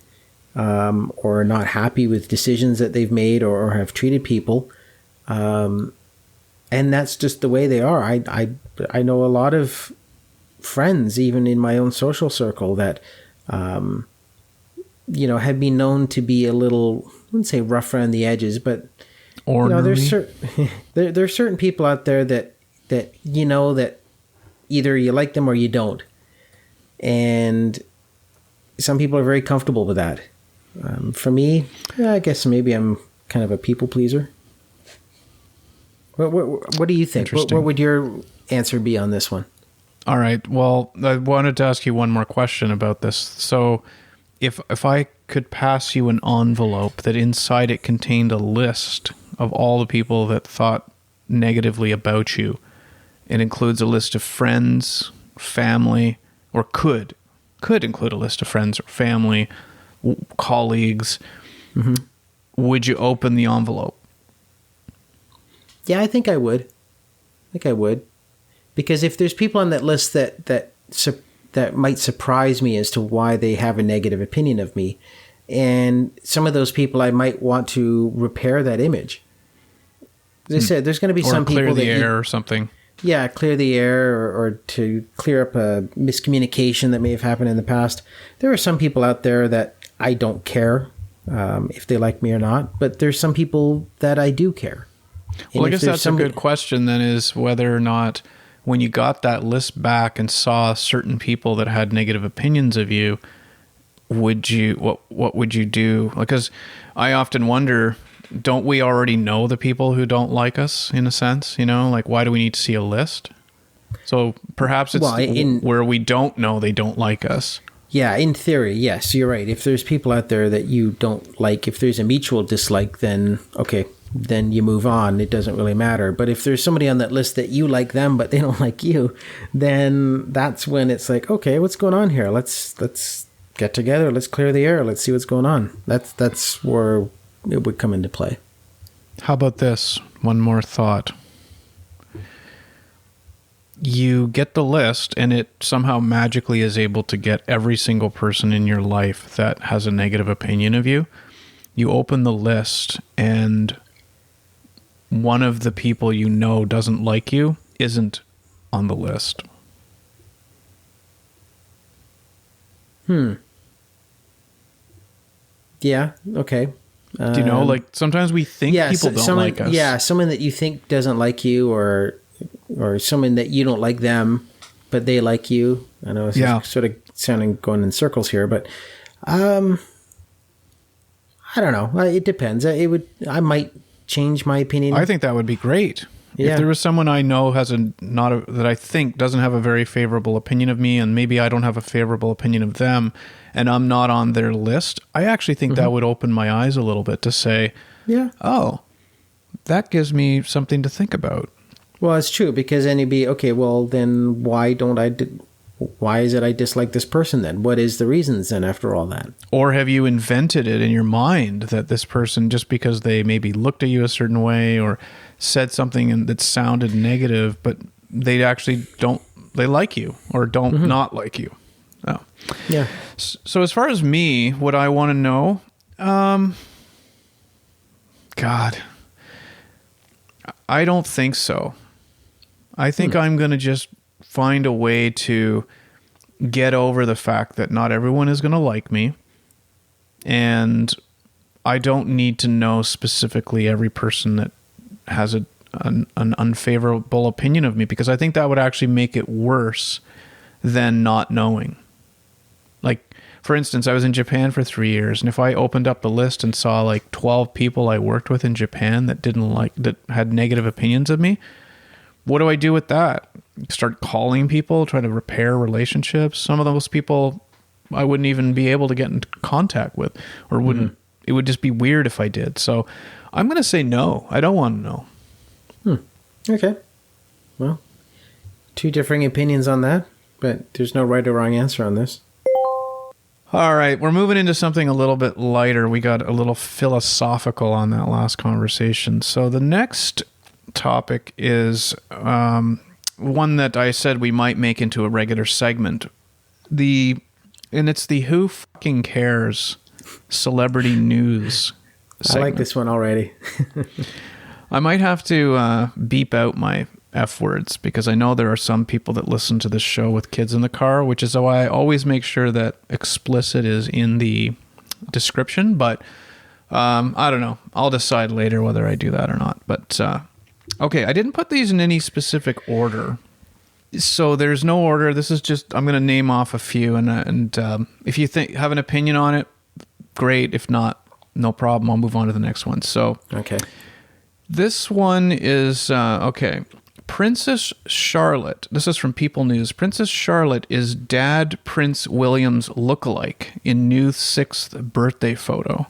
or are not happy with decisions that they've made or have treated people. And that's just the way they are. I know a lot of friends, even in my own social circle, that, have been known to be a little, I wouldn't say rough around the edges, but there's there's certain people out there that that either you like them or you don't. And some people are very comfortable with that. For me, I guess maybe I'm kind of a people pleaser. What do you think? What would your answer be on this one? All right. Well, I wanted to ask you one more question about this. So if I could pass you an envelope that inside it contained a list of all the people that thought negatively about you, it includes a list of friends, family, or could include a list of friends or family, colleagues. Mm-hmm. Would you open the envelope? Yeah, I think I would. Because if there's people on that list that might surprise me as to why they have a negative opinion of me, and some of those people I might want to repair that image. As I said, there's going to be some people that clear the air or something. Yeah, clear the air or to clear up a miscommunication that may have happened in the past. There are some people out there that I don't care if they like me or not, but there's some people that I do care. Well, I guess that's a good question then, is whether or not when you got that list back and saw certain people that had negative opinions of you, what would you do? Because I often wonder, don't we already know the people who don't like us in a sense? Like, why do we need to see a list? So perhaps it's where we don't know they don't like us. Yeah, in theory, yes, you're right. If there's people out there that you don't like, if there's a mutual dislike, then okay, then you move on. It doesn't really matter. But if there's somebody on that list that you like them, but they don't like you, then that's when it's like, okay, what's going on here? Let's get together. Let's clear the air. Let's see what's going on. That's where it would come into play. How about this? One more thought. You get the list and it somehow magically is able to get every single person in your life that has a negative opinion of you. You open the list and one of the people doesn't like you isn't on the list. Yeah, okay. Do sometimes we think people don't like us. Yeah, someone that you think doesn't like you or someone that you don't like them, but they like you. I know it's sort of going in circles here, but I don't know. It depends. I might change my opinion. I think that would be great. Yeah. If there was someone I know that I think doesn't have a very favorable opinion of me, and maybe I don't have a favorable opinion of them, and I'm not on their list, I actually think that would open my eyes a little bit to say, oh, that gives me something to think about. Well, it's true, because then you'd be, okay, well, then why is it I dislike this person then? What is the reasons then after all that? Or have you invented it in your mind that this person, just because they maybe looked at you a certain way or said something that sounded negative, but they actually they like you or don't not like you? Oh. Yeah. So as far as me, what I want to know, God, I don't think so. I think I'm going to just find a way to get over the fact that not everyone is going to like me. And I don't need to know specifically every person that has an unfavorable opinion of me, because I think that would actually make it worse than not knowing. Like, for instance, I was in Japan for 3 years, and if I opened up the list and saw like 12 people I worked with in Japan that had negative opinions of me, what do I do with that? Start calling people, trying to repair relationships. Some of those people I wouldn't even be able to get in contact with, or wouldn't. It would just be weird if I did. So I'm going to say no. I don't want to know. Okay. Well, two differing opinions on that, but there's no right or wrong answer on this. All right. We're moving into something a little bit lighter. We got a little philosophical on that last conversation. So the next topic is one that I said we might make into a regular segment. It's the Who Fucking Cares celebrity news segment. I like this one already. I might have to beep out my F words because I know there are some people that listen to this show with kids in the car, which is why I always make sure that explicit is in the description. But I don't know. I'll decide later whether I do that or not. But okay, I didn't put these in any specific order. So there's no order. This is just, I'm going to name off a few. And if you have an opinion on it, great. If not, no problem. I'll move on to the next one. So Okay. This one is, okay. Princess Charlotte, this is from People News. Princess Charlotte is Dad Prince William's lookalike in new 6th birthday photo.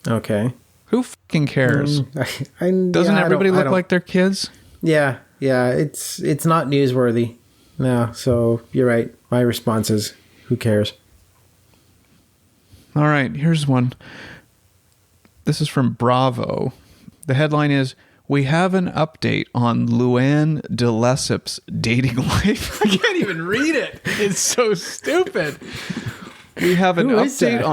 Okay. Who fucking cares? Doesn't everybody look like their kids? Yeah. It's not newsworthy. No, so you're right. My response is, who cares? All right, here's one. This is from Bravo. The headline is, "We have an update on Luann de Lesseps' dating life." I can't even read it. It's so stupid. We have an update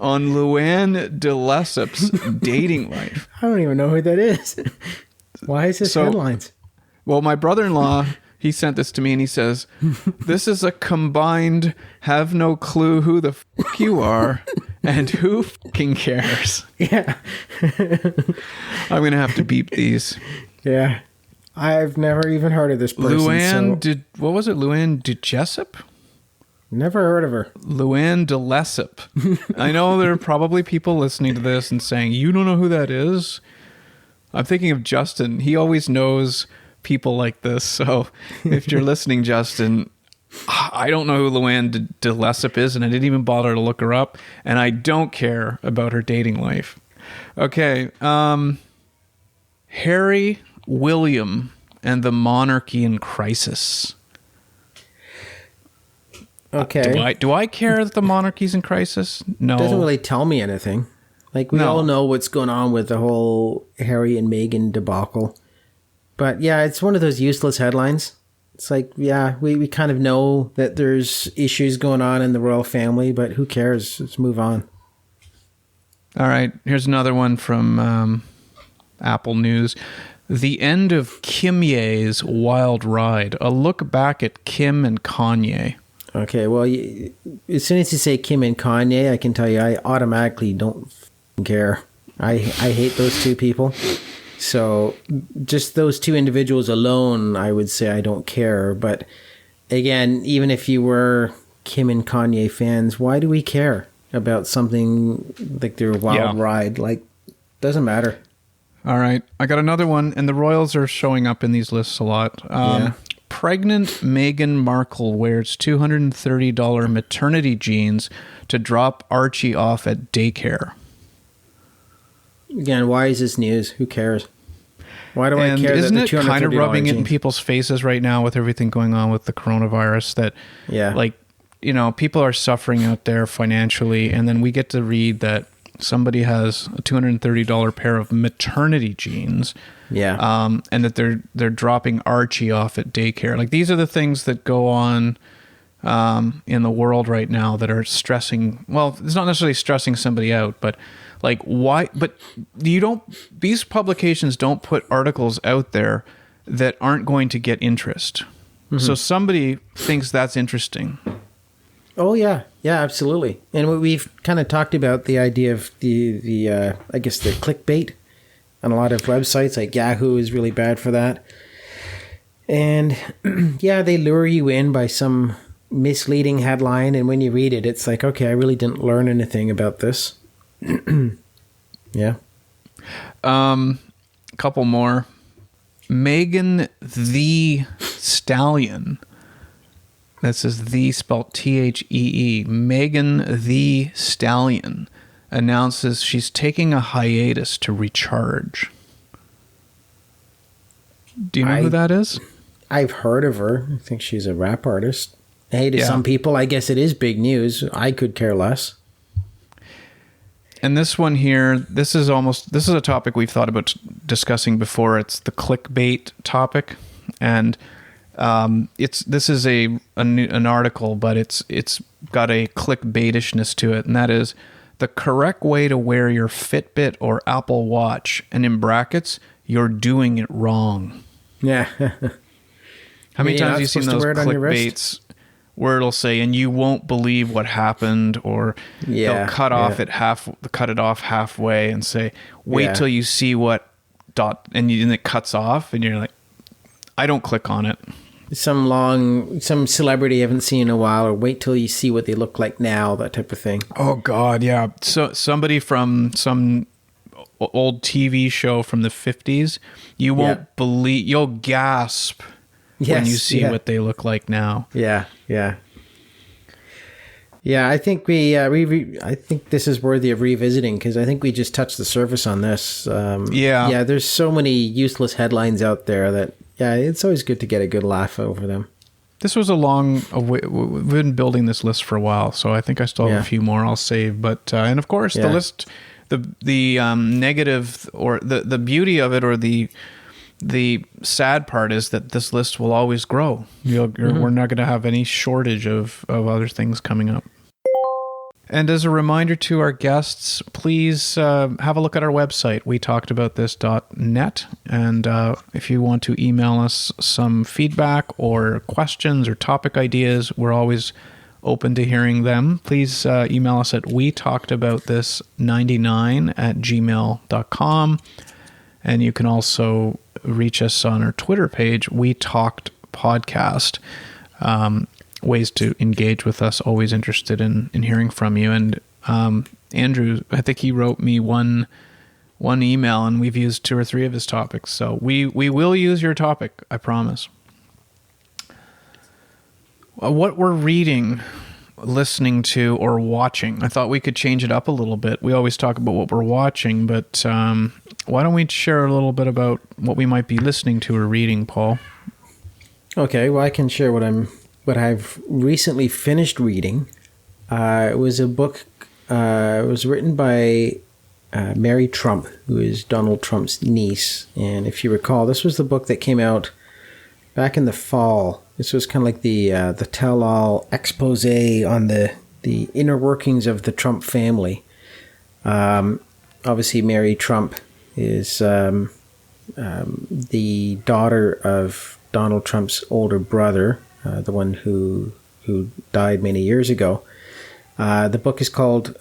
on Luann de Lesseps' dating life. I don't even know who that is. Why is this headlines? Well, my brother-in-law, he sent this to me and he says, "This is a combined have no clue who the fuck you are and who fucking cares." Yeah. I'm going to have to beep these. Yeah. I've never even heard of this person. What was it? Luann de Jessup? Never heard of her. Luann de Lesseps. I know there are probably people listening to this and saying, "You don't know who that is?" I'm thinking of Justin. He always knows people like this. So if you're listening, Justin, I don't know who Luann de Lesseps is, and I didn't even bother to look her up, and I don't care about her dating life. Okay. Harry, William, and the monarchy in crisis. Okay. Do I care that the monarchy's in crisis? No. It doesn't really tell me anything. Like, we all know what's going on with the whole Harry and Meghan debacle. But yeah, it's one of those useless headlines. It's like, yeah, we kind of know that there's issues going on in the royal family, but who cares? Let's move on. All right. Here's another one from Apple News. The end of Kim Ye's wild ride. A look back at Kim and Kanye. Okay, well, as soon as you say Kim and Kanye, I can tell you I automatically don't care. I hate those two people. So just those two individuals alone, I would say I don't care. But again, even if you were Kim and Kanye fans, why do we care about something like their wild ride? Like, doesn't matter. All right. I got another one, and the royals are showing up in these lists a lot. Pregnant Meghan Markle wears $230 maternity jeans to drop Archie off at daycare. Again, why is this news? Who cares? Why do I care? Isn't that the it kind of rubbing jeans? it in people's faces right now with everything going on with the coronavirus that, like, you know, people are suffering out there financially, and then we get to read that somebody has a $230 pair of maternity jeans. And that they're dropping Archie off at daycare. Like, these are the things that go on in the world right now that are stressing. Well, it's not necessarily stressing somebody out, but like, why? But these publications don't put articles out there that aren't going to get interest. Mm-hmm. So somebody thinks that's interesting. Oh yeah, absolutely. And we've kind of talked about the idea of the I guess the clickbait on a lot of websites. Like Yahoo is really bad for that. And yeah, they lure you in by some misleading headline, and when you read it, it's like, okay, I really didn't learn anything about this. Yeah. Couple more. Megan the Stallion. This is the spelled Thee. Megan the Stallion announces she's taking a hiatus to recharge. Do you know who that is? I've heard of her. I think she's a rap artist. Hey, to some people, I guess it is big news. I could care less. And this one here, this is a topic we've thought about discussing before. It's the clickbait topic, and this is an article, but it's got a clickbaitishness to it, and that is the correct way to wear your Fitbit or Apple Watch, and in brackets, you're doing it wrong. Yeah. How many times have you seen those clickbaits where it'll say, and you won't believe what happened, or they'll cut it off halfway and say, wait till you see what ... and it cuts off, and you're like, I don't click on it. Some celebrity you haven't seen in a while, or wait till you see what they look like now, that type of thing. Oh God, yeah. So somebody from some old TV show from the 50s, you won't believe, you'll gasp when you see what they look like now. Yeah. I think I think this is worthy of revisiting, because I think we just touched the surface on this. There's so many useless headlines out there that it's always good to get a good laugh over them. This was we've been building this list for a while, so I think I still have a few more I'll save. But and of course the list, the negative, or the beauty of it, or the sad part is that this list will always grow. We're not going to have any shortage of other things coming up. And as a reminder to our guests, please have a look at our website, wetalkedaboutthis.net. And if you want to email us some feedback or questions or topic ideas, we're always open to hearing them. Please email us at wetalkedabouthis99@gmail.com. And you can also reach us on our Twitter page, We Talked Podcast. Ways to engage with us, always interested in hearing from you. And Andrew, I think he wrote me one email, and we've used 2 or 3 of his topics. So we will use your topic, I promise. What we're reading, listening to, or watching, I thought we could change it up a little bit. We always talk about what we're watching, but why don't we share a little bit about what we might be listening to or reading, Paul? Okay, well, I can share what I've recently finished reading. It was a book. It was written by Mary Trump, who is Donald Trump's niece. And if you recall, this was the book that came out back in the fall. This was kind of like the tell-all expose on the inner workings of the Trump family. Obviously, Mary Trump is the daughter of Donald Trump's older brother, the one who died many years ago. The book is called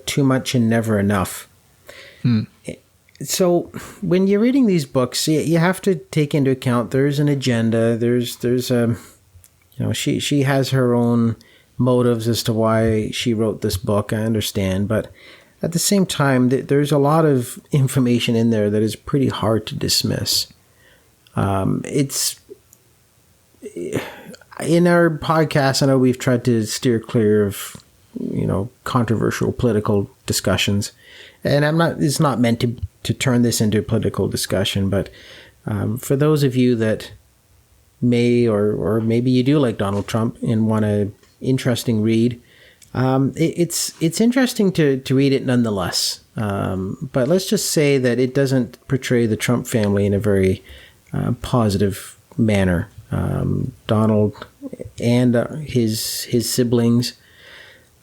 Too Much and Never Enough. So when you're reading these books, you have to take into account there's an agenda. There's she has her own motives as to why she wrote this book. I understand, but at the same time, there's a lot of information in there that is pretty hard to dismiss. It's in our podcast, I know we've tried to steer clear of controversial political discussions, and it's not meant to turn this into a political discussion, but for those of you that may or maybe you do like Donald Trump and want an interesting read, it's interesting to read it nonetheless. But let's just say that it doesn't portray the Trump family in a very positive manner. Donald and his siblings,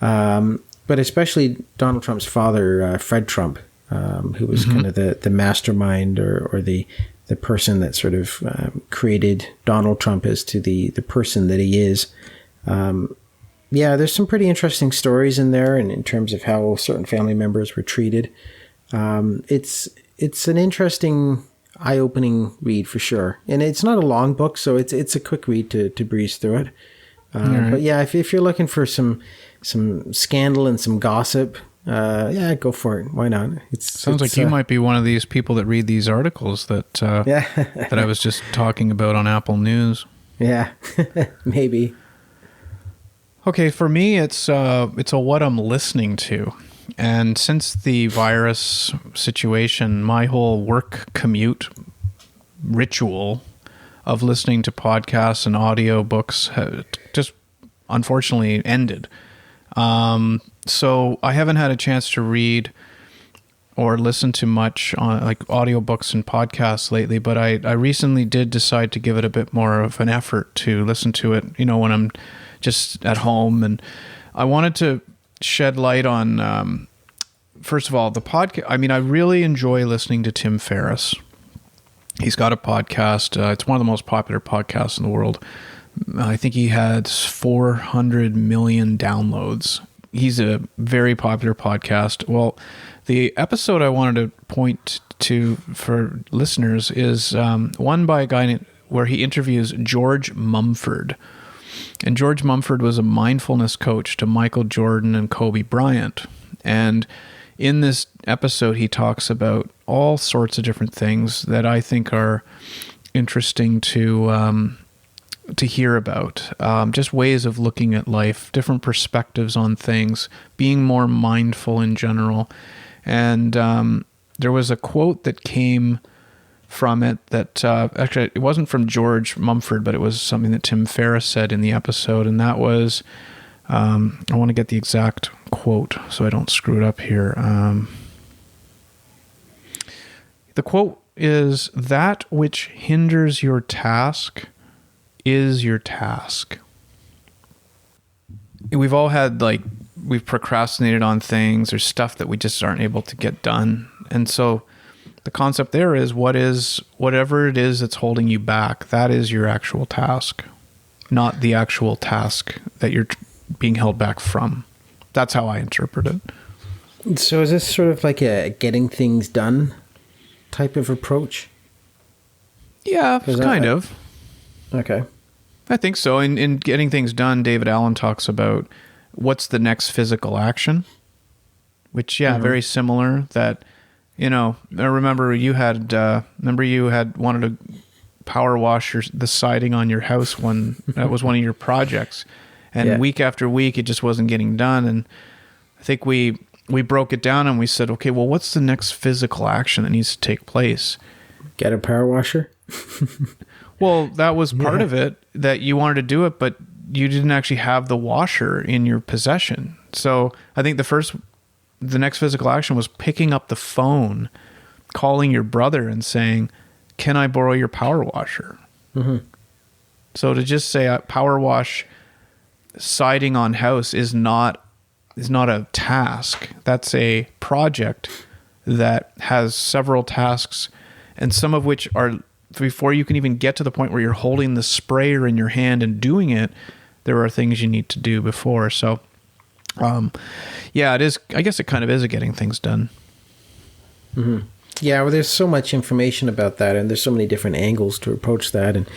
but especially Donald Trump's father, Fred Trump, who was kind of the mastermind or the person that sort of created Donald Trump as to the person that he is. There's some pretty interesting stories in there, and in terms of how certain family members were treated. It's an interesting, eye-opening read for sure, and it's not a long book, so it's a quick read to breeze through it. Right. But yeah, if you're looking for some scandal and some gossip, go for it. Why not? Sounds like you might be one of these people that read these articles that that I was just talking about on Apple News. Yeah, maybe. Okay, for me, it's a what I'm listening to. And since the virus situation, my whole work commute ritual of listening to podcasts and audio books just unfortunately ended. So I haven't had a chance to read or listened to much on like audiobooks and podcasts lately, but I recently did decide to give it a bit more of an effort to listen to it, when I'm just at home. And I wanted to shed light on, first of all, the podcast. I mean, I really enjoy listening to Tim Ferriss. He's got a podcast. It's one of the most popular podcasts in the world. I think he had 400 million downloads. He's a very popular podcast. Well, the episode I wanted to point to for listeners is one by a guy where he interviews George Mumford. And George Mumford was a mindfulness coach to Michael Jordan and Kobe Bryant. And in this episode, he talks about all sorts of different things that I think are interesting to hear about. Just ways of looking at life, different perspectives on things, being more mindful in general. And there was a quote that came from it that actually it wasn't from George Mumford, but it was something that Tim Ferriss said in the episode. And that was, I want to get the exact quote so I don't screw it up here. The quote is, "That which hinders your task is your task." We've all had, we've procrastinated on things. There's stuff that we just aren't able to get done. And so the concept there is whatever it is that's holding you back, that is your actual task, not the actual task that you're being held back from. That's how I interpret it. So is this sort of like a getting things done type of approach? Yeah, kind of. Okay. I think so. In Getting Things Done, David Allen talks about what's the next physical action, which, very similar. That, I remember you had wanted to power wash the siding on your house that was one of your projects. And week after week, it just wasn't getting done. And I think we broke it down and we said, okay, well, what's the next physical action that needs to take place? Get a power washer? Well, that was part of it, that you wanted to do it, but you didn't actually have the washer in your possession. So I think the next physical action was picking up the phone, calling your brother and saying, "Can I borrow your power washer?" Mm-hmm. So to just say power wash siding on house is not a task. That's a project that has several tasks, and some of which are, before you can even get to the point where you're holding the sprayer in your hand and doing it, there are things you need to do before. So, it is. I guess it kind of is a getting things done. Mm-hmm. Yeah, well, there's so much information about that, and there's so many different angles to approach that. And,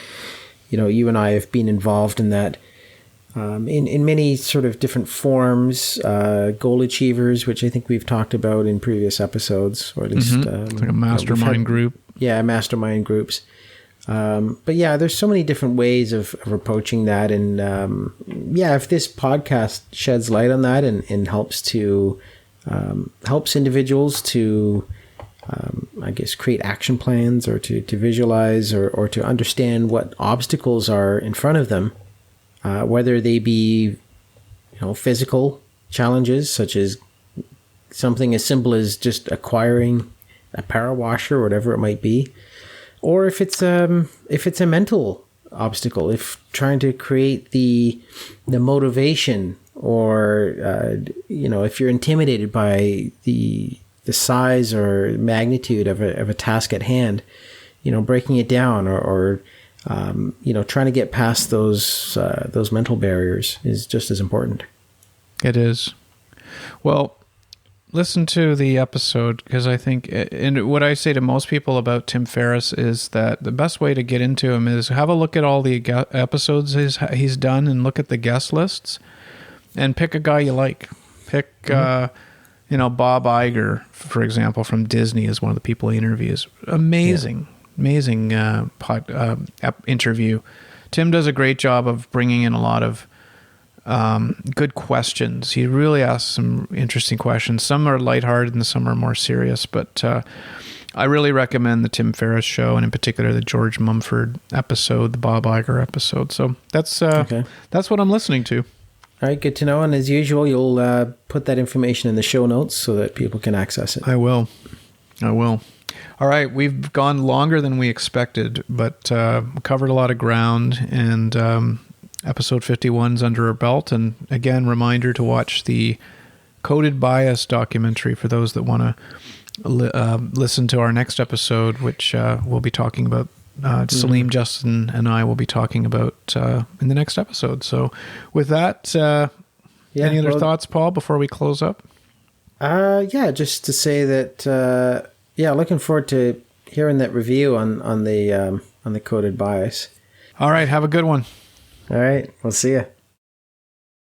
you and I have been involved in that in many sort of different forms, goal achievers, which I think we've talked about in previous episodes, or at least like a mastermind group. Yeah, mastermind groups. But yeah, there's so many different ways of approaching that. And if this podcast sheds light on that and helps individuals to, create action plans, or to visualize or to understand what obstacles are in front of them, whether they be, physical challenges, such as something as simple as just acquiring a power washer or whatever it might be, or if it's a mental obstacle, if trying to create the motivation, or if you're intimidated by the size or magnitude of a task at hand, breaking it down, or trying to get past those mental barriers is just as important. It is. Well, listen to the episode, because I think, and what I say to most people about Tim Ferriss is that the best way to get into him is have a look at all the episodes he's done, and look at the guest lists, and pick a guy you like. Pick, Bob Iger, for example, from Disney, is one of the people he interviews. Amazing interview. Tim does a great job of bringing in a lot of good questions. He really asks some interesting questions. Some are lighthearted and some are more serious, but I really recommend the Tim Ferriss show, and in particular the George Mumford episode, the Bob Iger episode. So that's what I'm listening to. All right, good to know. And as usual, you'll put that information in the show notes so that people can access it. I will. I will. All right, we've gone longer than we expected, but covered a lot of ground, and episode 51's under our belt. And again, reminder to watch the Coded Bias documentary for those that want to listen to our next episode, which we'll be talking about. Salim, Justin, and I will be talking about in the next episode. So with that, any other thoughts, Paul, before we close up? Just to say that, looking forward to hearing that review on the Coded Bias. All right, have a good one. All right, we'll see you.